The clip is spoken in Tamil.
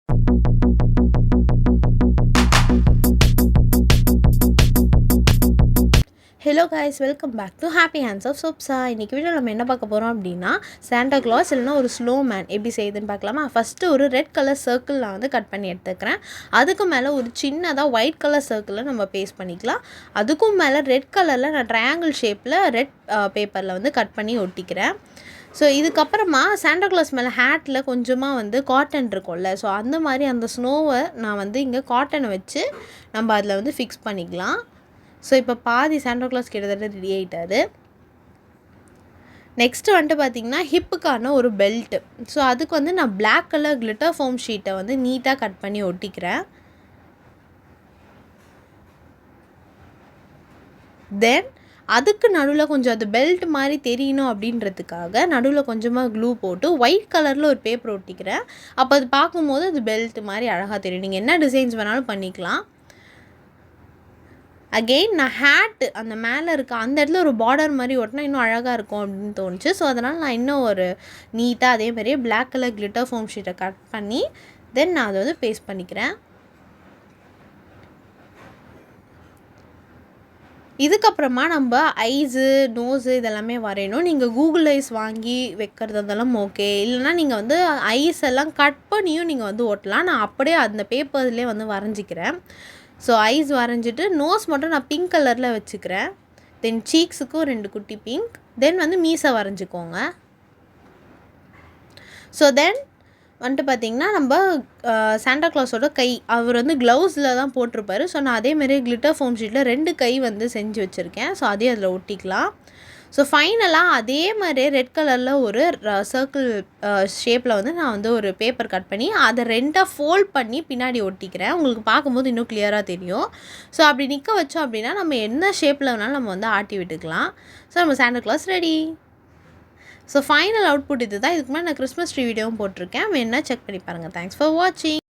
Hello guys, welcome back to happy hands of சோப்ஸா. இன்றைக்கி வீடியோ நம்ம என்ன பார்க்க போகிறோம் அப்படின்னா, சாண்டா கிளாஸ் இல்லைனா ஒரு ஸ்னோ மேன் எப்படி செய்யுதுன்னு பார்க்கலாமா. ஃபஸ்ட்டு ஒரு ரெட் கலர் சர்க்கிள் நான் வந்து கட் பண்ணி எடுத்துக்கிறேன். அதுக்கு மேலே ஒரு சின்னதாக ஒயிட் கலர் சர்க்கிளில் நம்ம பேஸ்ட் பண்ணிக்கலாம். அதுக்கும் மேலே ரெட் கலரில் நான் ட்ரையாங்கிள் ஷேப்பில் ரெட் பேப்பரில் வந்து கட் பண்ணி ஒட்டிக்கிறேன். ஸோ இதுக்கப்புறமா சாண்டா கிளாஸ் மேலே ஹேட்டில் கொஞ்சமாக வந்து காட்டன் இருக்கும்ல, ஸோ அந்த மாதிரி அந்த ஸ்னோவை நான் வந்து இங்கே காட்டனை வச்சு நம்ம அதில் வந்து ஃபிக்ஸ் பண்ணிக்கலாம். ஸோ இப்போ பாதி சாண்டா கிளாஸ் கிட்டத்தட்ட ரெடி ஆகிட்டாரு. நெக்ஸ்ட்டு வந்துட்டு பார்த்திங்கன்னா ஹிப்புக்கான ஒரு பெல்ட்டு. ஸோ அதுக்கு வந்து நான் பிளாக் கலர் கிளிட்டர் ஃபோம் ஷீட்டை வந்து நீட்டாக கட் பண்ணி ஒட்டிக்கிறேன். தென் அதுக்கு நடுவில் கொஞ்சம் அது பெல்ட் மாதிரி தெரியணும் அப்படின்றதுக்காக நடுவில் கொஞ்சமாக க்ளூ போட்டு ஒயிட் கலரில் ஒரு பேப்பர் ஒட்டிக்கிறேன். அப்போ அது பார்க்கும்போது அது பெல்ட் மாதிரி அழகாக தெரியும். நீங்கள் என்ன டிசைன்ஸ் வேணாலும் பண்ணிக்கலாம். அகெயின் நான் ஹேட்டு அந்த மேலே இருக்க அந்த இடத்துல ஒரு பார்டர் மாதிரி ஒட்டினா இன்னும் அழகாக இருக்கும் அப்படின்னு தோணுச்சு. ஸோ அதனால் நான் இன்னும் ஒரு நீட்டாக அதே மாதிரியே பிளாக் கலர் கிளிட்டர் ஃபோம் ஷீட்டை கட் பண்ணி தென் நான் அதை வந்து பேஸ்ட் பண்ணிக்கிறேன். இதுக்கப்புறமா நம்ம ஐஸு நோஸு இதெல்லாமே வரையணும். நீங்கள் கூகுள் ஐஸ் வாங்கி வைக்கிறது அதெல்லாம் ஓகே, இல்லைனா நீங்கள் வந்து ஐஸ் எல்லாம் கட் பண்ணியும் நீங்கள் வந்து ஓட்டலாம். நான் அப்படியே அந்த பேப்பர்லேயே வந்து வரைஞ்சிக்கிறேன். ஸோ ஐஸ் வரைஞ்சிட்டு நோஸ் மட்டும் நான் பிங்க் கலரில் வச்சுக்கிறேன். தென் சீக்ஸுக்கும் 2 குட்டி பிங்க். தென் வந்து மீசை வரைஞ்சிக்கோங்க. ஸோ தென் வந்துட்டு பார்த்திங்கன்னா நம்ம சாண்டா கிளாஸோட கை அவர் வந்து க்ளவுஸில் தான் போட்டிருப்பாரு. ஸோ நான் அதேமாரி கிளிட்டர் ஃபோம் ஷீட்டில் 2 கை வந்து செஞ்சு வச்சுருக்கேன். ஸோ அதையும் அதில் ஒட்டிக்கலாம். ஸோ ஃபைனலாக அதே மாதிரியே ரெட் கலரில் ஒரு சர்க்கிள் ஷேப்பில் வந்து நான் வந்து ஒரு பேப்பர் கட் பண்ணி அதை 2ஆக ஃபோல்ட் பண்ணி பின்னாடி ஒட்டிக்கிறேன். உங்களுக்கு பார்க்கும்போது இன்னும் கிளியராக தெரியும். ஸோ அப்படி நிற்க வச்சோம் அப்படின்னா நம்ம என்ன ஷேப்பில் வேணாலும் நம்ம வந்து ஆட்டி விட்டுக்கலாம். ஸோ நம்ம Santa Claus ready. So final output இது தான். இதுக்கு மேலே நான் கிறிஸ்மஸ் ட்ரீ வீடியோவும் போட்டிருக்கேன், வேணா செக் பண்ணி பாருங்கள். தேங்க்ஸ் ஃபார் வாட்சிங்.